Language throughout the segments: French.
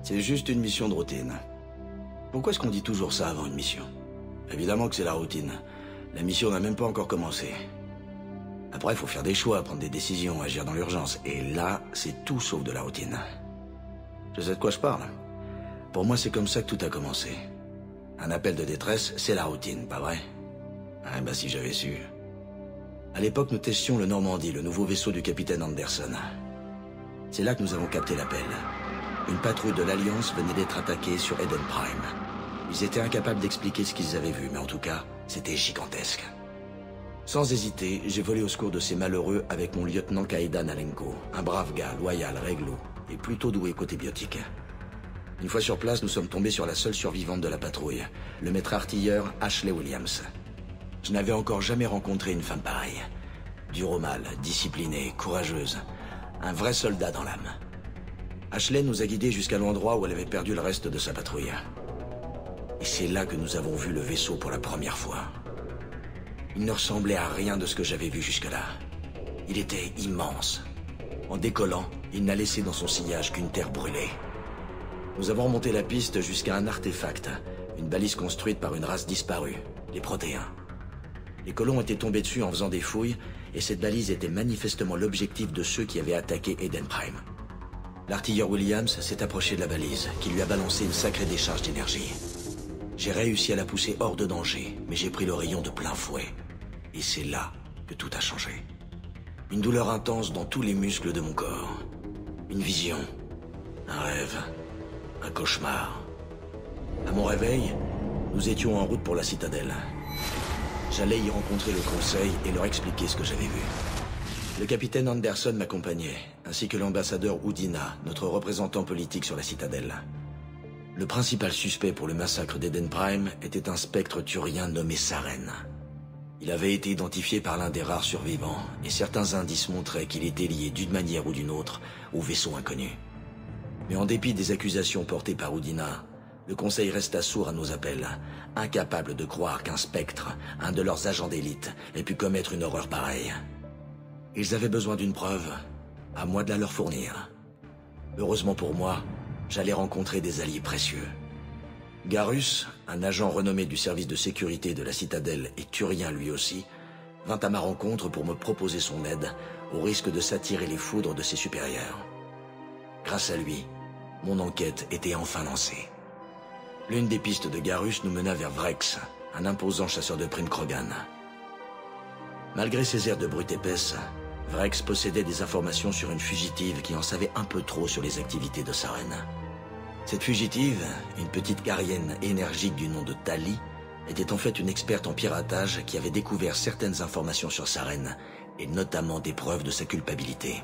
C'est juste une mission de routine. Pourquoi est-ce qu'on dit toujours ça avant une mission? Évidemment que c'est la routine. La mission n'a même pas encore commencé. Après, il faut faire des choix, prendre des décisions, agir dans l'urgence. Et là, c'est tout sauf de la routine. Je sais de quoi je parle. Pour moi, c'est comme ça que tout a commencé. Un appel de détresse, c'est la routine, pas vrai? Ah bah si j'avais su. À l'époque, nous testions le Normandie, le nouveau vaisseau du capitaine Anderson. C'est là que nous avons capté l'appel. Une patrouille de l'Alliance venait d'être attaquée sur Eden Prime. Ils étaient incapables d'expliquer ce qu'ils avaient vu, mais en tout cas, c'était gigantesque. Sans hésiter, j'ai volé au secours de ces malheureux avec mon lieutenant Kaedan Alenko, un brave gars, loyal, réglo, et plutôt doué côté biotique. Une fois sur place, nous sommes tombés sur la seule survivante de la patrouille, le maître artilleur Ashley Williams. Je n'avais encore jamais rencontré une femme pareille. Dure au mal, disciplinée, courageuse, un vrai soldat dans l'âme. Ashley nous a guidés jusqu'à l'endroit où elle avait perdu le reste de sa patrouille. Et c'est là que nous avons vu le vaisseau pour la première fois. Il ne ressemblait à rien de ce que j'avais vu jusque-là. Il était immense. En décollant, il n'a laissé dans son sillage qu'une terre brûlée. Nous avons remonté la piste jusqu'à un artefact, une balise construite par une race disparue, les Protéens. Les colons étaient tombés dessus en faisant des fouilles, et cette balise était manifestement l'objectif de ceux qui avaient attaqué Eden Prime. L'artilleur Williams s'est approché de la balise, qui lui a balancé une sacrée décharge d'énergie. J'ai réussi à la pousser hors de danger, mais j'ai pris le rayon de plein fouet. Et c'est là que tout a changé. Une douleur intense dans tous les muscles de mon corps. Une vision, un rêve, un cauchemar. À mon réveil, nous étions en route pour la citadelle. J'allais y rencontrer le conseil et leur expliquer ce que j'avais vu. Le capitaine Anderson m'accompagnait, ainsi que l'ambassadeur Udina, notre représentant politique sur la citadelle. Le principal suspect pour le massacre d'Eden Prime était un spectre turien nommé Saren. Il avait été identifié par l'un des rares survivants, et certains indices montraient qu'il était lié d'une manière ou d'une autre au vaisseau inconnu. Mais en dépit des accusations portées par Udina, le conseil resta sourd à nos appels, incapable de croire qu'un spectre, un de leurs agents d'élite, ait pu commettre une horreur pareille. Ils avaient besoin d'une preuve, à moi de la leur fournir. Heureusement pour moi, j'allais rencontrer des alliés précieux. Garus, un agent renommé du service de sécurité de la citadelle et turien lui aussi, vint à ma rencontre pour me proposer son aide, au risque de s'attirer les foudres de ses supérieurs. Grâce à lui, mon enquête était enfin lancée. L'une des pistes de Garus nous mena vers Vrex, un imposant chasseur de primes Krogan. Malgré ses airs de brute épaisse, Vrex possédait des informations sur une fugitive qui en savait un peu trop sur les activités de Saren. Cette fugitive, une petite carienne énergique du nom de Tali, était en fait une experte en piratage qui avait découvert certaines informations sur Saren, et notamment des preuves de sa culpabilité.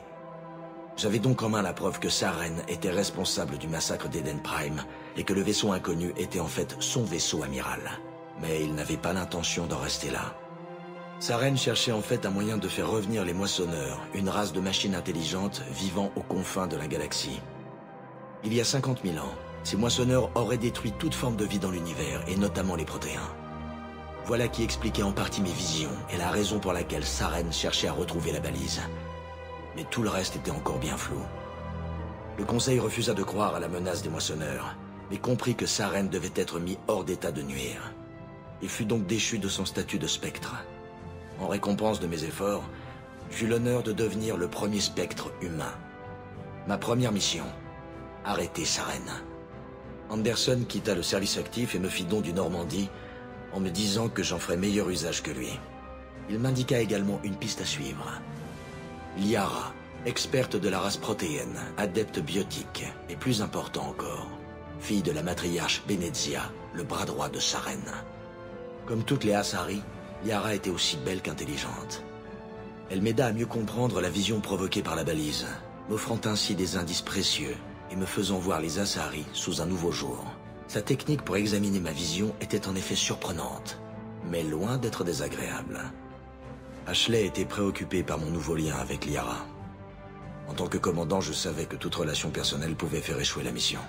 J'avais donc en main la preuve que Saren était responsable du massacre d'Eden Prime, et que le vaisseau inconnu était en fait son vaisseau amiral. Mais il n'avait pas l'intention d'en rester là. Saren cherchait en fait un moyen de faire revenir les moissonneurs, une race de machines intelligentes vivant aux confins de la galaxie. Il y a 50 000 ans, ces moissonneurs auraient détruit toute forme de vie dans l'univers, et notamment les Protéens. Voilà qui expliquait en partie mes visions, et la raison pour laquelle Saren cherchait à retrouver la balise. Mais tout le reste était encore bien flou. Le conseil refusa de croire à la menace des moissonneurs, mais comprit que Saren devait être mis hors d'état de nuire. Il fut donc déchu de son statut de spectre. En récompense de mes efforts, j'eus l'honneur de devenir le premier spectre humain. Ma première mission, arrêter Saren. Anderson quitta le service actif et me fit don du Normandie en me disant que j'en ferais meilleur usage que lui. Il m'indiqua également une piste à suivre. Liara, experte de la race protéenne, adepte biotique, et plus important encore, fille de la matriarche Benezia, le bras droit de Saren. Comme toutes les Asari, Liara était aussi belle qu'intelligente. Elle m'aida à mieux comprendre la vision provoquée par la balise, m'offrant ainsi des indices précieux et me faisant voir les Asari sous un nouveau jour. Sa technique pour examiner ma vision était en effet surprenante, mais loin d'être désagréable. Ashley était préoccupé par mon nouveau lien avec Liara. En tant que commandant, je savais que toute relation personnelle pouvait faire échouer la mission.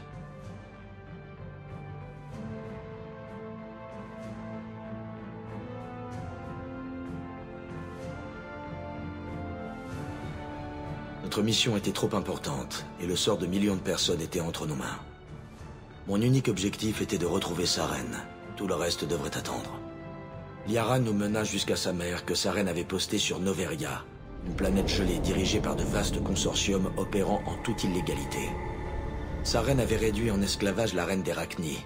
Notre mission était trop importante et le sort de millions de personnes était entre nos mains. Mon unique objectif était de retrouver Saren. Tout le reste devrait attendre. Liara nous mena jusqu'à sa mère que Saren avait postée sur Noveria, une planète gelée dirigée par de vastes consortiums opérant en toute illégalité. Saren avait réduit en esclavage la reine des Rachni,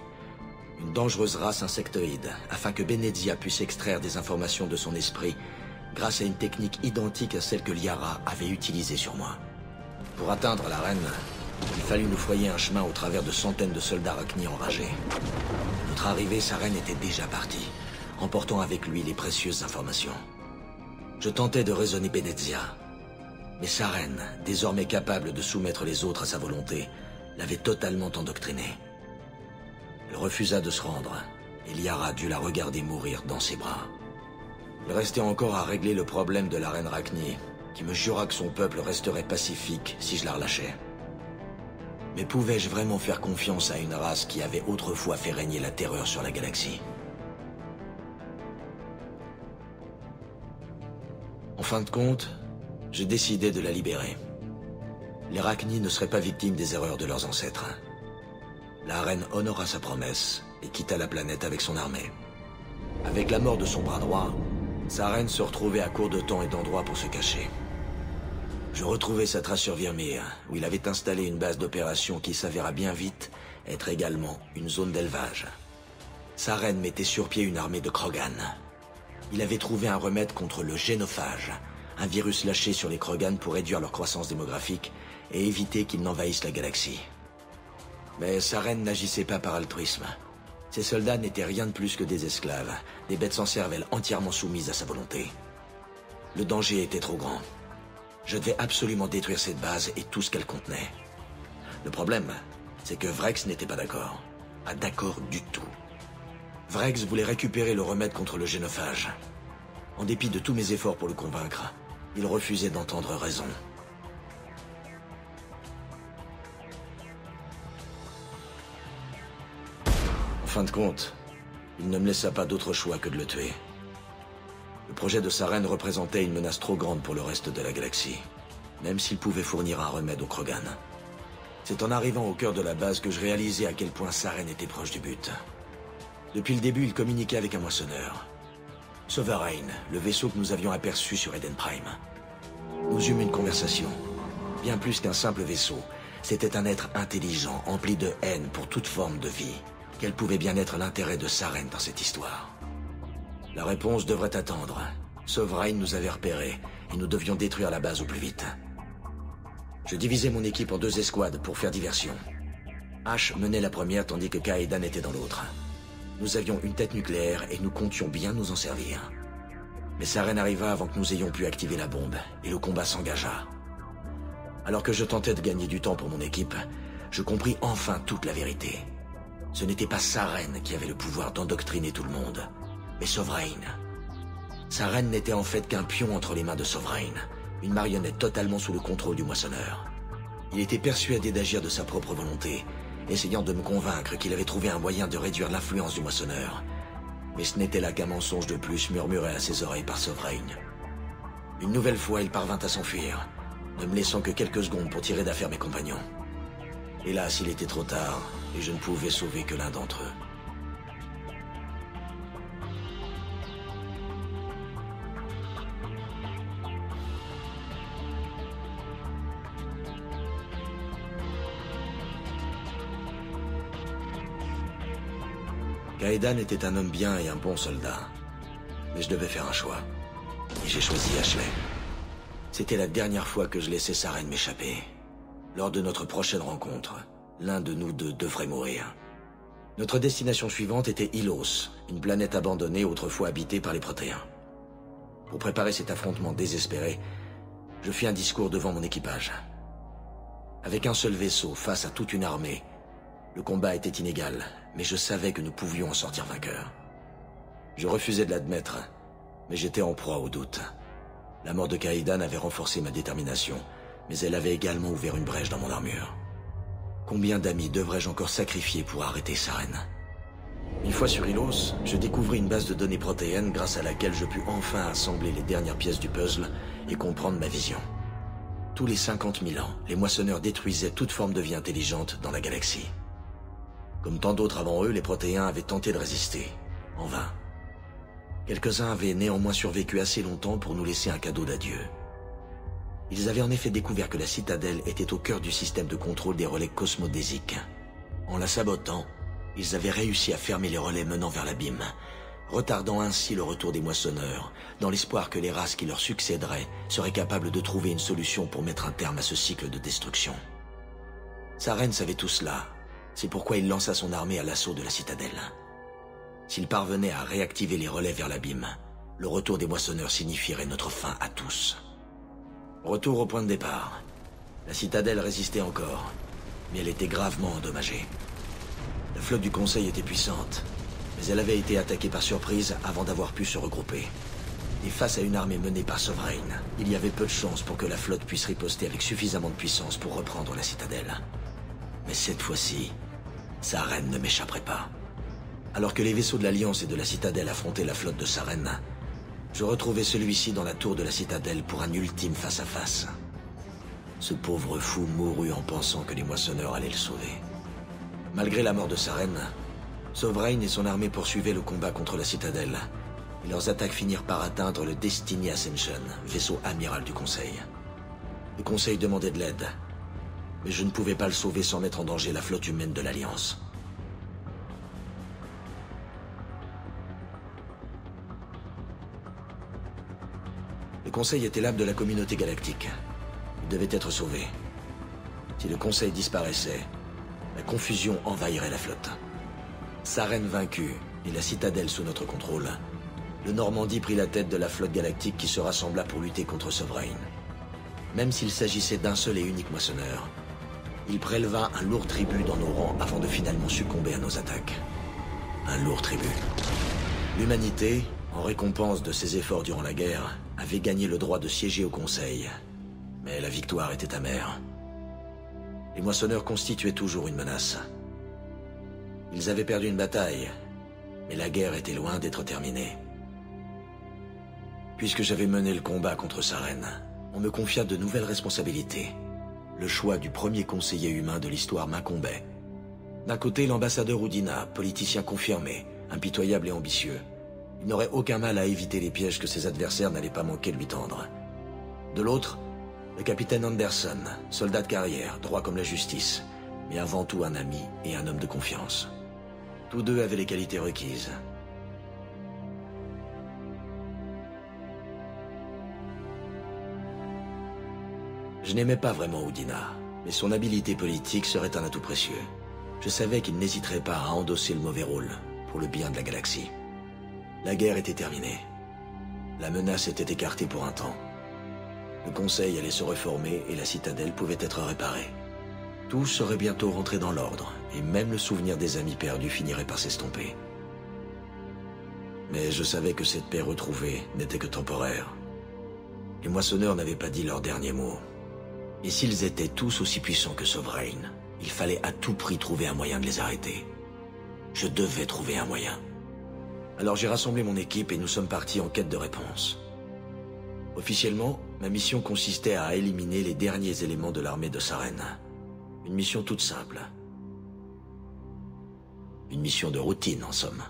une dangereuse race insectoïde, afin que Benezia puisse extraire des informations de son esprit grâce à une technique identique à celle que Liara avait utilisée sur moi. Pour atteindre la reine, il fallut nous frayer un chemin au travers de centaines de soldats Rachni enragés. À notre arrivée, Saren était déjà parti, emportant avec lui les précieuses informations. Je tentais de raisonner Benezia, mais Saren, désormais capable de soumettre les autres à sa volonté, l'avait totalement endoctrinée. Elle refusa de se rendre, et Liara dut la regarder mourir dans ses bras. Il restait encore à régler le problème de la reine Rachni, qui me jura que son peuple resterait pacifique si je la relâchais. Mais pouvais-je vraiment faire confiance à une race qui avait autrefois fait régner la terreur sur la galaxie? En fin de compte, je décidai de la libérer. Les Rachni ne seraient pas victimes des erreurs de leurs ancêtres. La reine honora sa promesse et quitta la planète avec son armée. Avec la mort de son bras droit, sa reine se retrouvait à court de temps et d'endroits pour se cacher. Je retrouvai sa trace sur Virmir, où il avait installé une base d'opération qui s'avéra bien vite être également une zone d'élevage. Sa reine mettait sur pied une armée de Krogan. Il avait trouvé un remède contre le génophage, un virus lâché sur les Krogan pour réduire leur croissance démographique et éviter qu'ils n'envahissent la galaxie. Mais sa reine n'agissait pas par altruisme. Ses soldats n'étaient rien de plus que des esclaves, des bêtes sans cervelle entièrement soumises à sa volonté. Le danger était trop grand. Je devais absolument détruire cette base et tout ce qu'elle contenait. Le problème, c'est que Vrex n'était pas d'accord. Pas d'accord du tout. Vrex voulait récupérer le remède contre le génophage. En dépit de tous mes efforts pour le convaincre, il refusait d'entendre raison. En fin de compte, il ne me laissa pas d'autre choix que de le tuer. Le projet de Saren représentait une menace trop grande pour le reste de la galaxie, même s'il pouvait fournir un remède aux Krogan. C'est en arrivant au cœur de la base que je réalisai à quel point Saren était proche du but. Depuis le début, il communiquait avec un moissonneur. Sovereign, le vaisseau que nous avions aperçu sur Eden Prime. Nous eûmes une conversation. Bien plus qu'un simple vaisseau, c'était un être intelligent, empli de haine pour toute forme de vie. Quel pouvait bien être l'intérêt de Saren dans cette histoire? La réponse devrait attendre. Sovereign nous avait repérés, et nous devions détruire la base au plus vite. Je divisai mon équipe en 2 escouades pour faire diversion. Ash menait la première tandis que Kaedan était dans l'autre. Nous avions une tête nucléaire et nous comptions bien nous en servir. Mais Saren arriva avant que nous ayons pu activer la bombe, et le combat s'engagea. Alors que je tentais de gagner du temps pour mon équipe, je compris enfin toute la vérité. Ce n'était pas Saren qui avait le pouvoir d'endoctriner tout le monde, mais Sovereign. Saren n'était en fait qu'un pion entre les mains de Sovereign, une marionnette totalement sous le contrôle du moissonneur. Il était persuadé d'agir de sa propre volonté, essayant de me convaincre qu'il avait trouvé un moyen de réduire l'influence du moissonneur. Mais ce n'était là qu'un mensonge de plus murmuré à ses oreilles par Sovereign. Une nouvelle fois, il parvint à s'enfuir, ne me laissant que quelques secondes pour tirer d'affaire mes compagnons. Hélas, il était trop tard, et je ne pouvais sauver que l'un d'entre eux. Kaedan était un homme bien et un bon soldat. Mais je devais faire un choix. Et j'ai choisi Ashley. C'était la dernière fois que je laissais Saren m'échapper. Lors de notre prochaine rencontre, l'un de nous deux devrait mourir. Notre destination suivante était Ilos, une planète abandonnée autrefois habitée par les Protéens. Pour préparer cet affrontement désespéré, je fis un discours devant mon équipage. Avec un seul vaisseau face à toute une armée, le combat était inégal, mais je savais que nous pouvions en sortir vainqueurs. Je refusais de l'admettre, mais j'étais en proie au doute. La mort de Kaedan avait renforcé ma détermination, mais elle avait également ouvert une brèche dans mon armure. Combien d'amis devrais-je encore sacrifier pour arrêter Saren? Une fois sur Ilos, je découvris une base de données protéennes grâce à laquelle je pus enfin assembler les dernières pièces du puzzle et comprendre ma vision. Tous les 50 000 ans, les moissonneurs détruisaient toute forme de vie intelligente dans la galaxie. Comme tant d'autres avant eux, les Protéens avaient tenté de résister. En vain. Quelques-uns avaient néanmoins survécu assez longtemps pour nous laisser un cadeau d'adieu. Ils avaient en effet découvert que la citadelle était au cœur du système de contrôle des relais cosmodésiques. En la sabotant, ils avaient réussi à fermer les relais menant vers l'abîme, retardant ainsi le retour des moissonneurs, dans l'espoir que les races qui leur succéderaient seraient capables de trouver une solution pour mettre un terme à ce cycle de destruction. Saren savait tout cela, c'est pourquoi il lança son armée à l'assaut de la citadelle. S'il parvenait à réactiver les relais vers l'abîme, le retour des moissonneurs signifierait notre fin à tous. Retour au point de départ. La citadelle résistait encore, mais elle était gravement endommagée. La flotte du Conseil était puissante, mais elle avait été attaquée par surprise avant d'avoir pu se regrouper. Et face à une armée menée par Sovereign, il y avait peu de chances pour que la flotte puisse riposter avec suffisamment de puissance pour reprendre la citadelle. Mais cette fois-ci, Saren ne m'échapperait pas. Alors que les vaisseaux de l'Alliance et de la citadelle affrontaient la flotte de Saren, je retrouvais celui-ci dans la tour de la citadelle pour un ultime face-à-face. Ce pauvre fou mourut en pensant que les moissonneurs allaient le sauver. Malgré la mort de Saren, Sovereign et son armée poursuivaient le combat contre la citadelle, et leurs attaques finirent par atteindre le Destiny Ascension, vaisseau amiral du Conseil. Le Conseil demandait de l'aide, mais je ne pouvais pas le sauver sans mettre en danger la flotte humaine de l'Alliance. Le Conseil était l'âme de la communauté galactique. Il devait être sauvé. Si le Conseil disparaissait, la confusion envahirait la flotte. Saren vaincu et la citadelle sous notre contrôle, le Normandie prit la tête de la flotte galactique qui se rassembla pour lutter contre Sovereign. Même s'il s'agissait d'un seul et unique moissonneur, il préleva un lourd tribut dans nos rangs avant de finalement succomber à nos attaques. Un lourd tribut. L'humanité, en récompense de ses efforts durant la guerre, avait gagné le droit de siéger au Conseil. Mais la victoire était amère. Les moissonneurs constituaient toujours une menace. Ils avaient perdu une bataille, mais la guerre était loin d'être terminée. Puisque j'avais mené le combat contre Saren, on me confia de nouvelles responsabilités. Le choix du premier conseiller humain de l'histoire m'incombait. D'un côté, l'ambassadeur Udina, politicien confirmé, impitoyable et ambitieux. Il n'aurait aucun mal à éviter les pièges que ses adversaires n'allaient pas manquer de lui tendre. De l'autre, le capitaine Anderson, soldat de carrière, droit comme la justice, mais avant tout un ami et un homme de confiance. Tous deux avaient les qualités requises. Je n'aimais pas vraiment Udina, mais son habileté politique serait un atout précieux. Je savais qu'il n'hésiterait pas à endosser le mauvais rôle, pour le bien de la galaxie. La guerre était terminée. La menace était écartée pour un temps. Le Conseil allait se reformer et la citadelle pouvait être réparée. Tout serait bientôt rentré dans l'ordre, et même le souvenir des amis perdus finirait par s'estomper. Mais je savais que cette paix retrouvée n'était que temporaire. Les moissonneurs n'avaient pas dit leur dernier mot. Et s'ils étaient tous aussi puissants que Sovereign, il fallait à tout prix trouver un moyen de les arrêter. Je devais trouver un moyen. Alors j'ai rassemblé mon équipe et nous sommes partis en quête de réponse. Officiellement, ma mission consistait à éliminer les derniers éléments de l'armée de Saren. Une mission toute simple. Une mission de routine, en somme.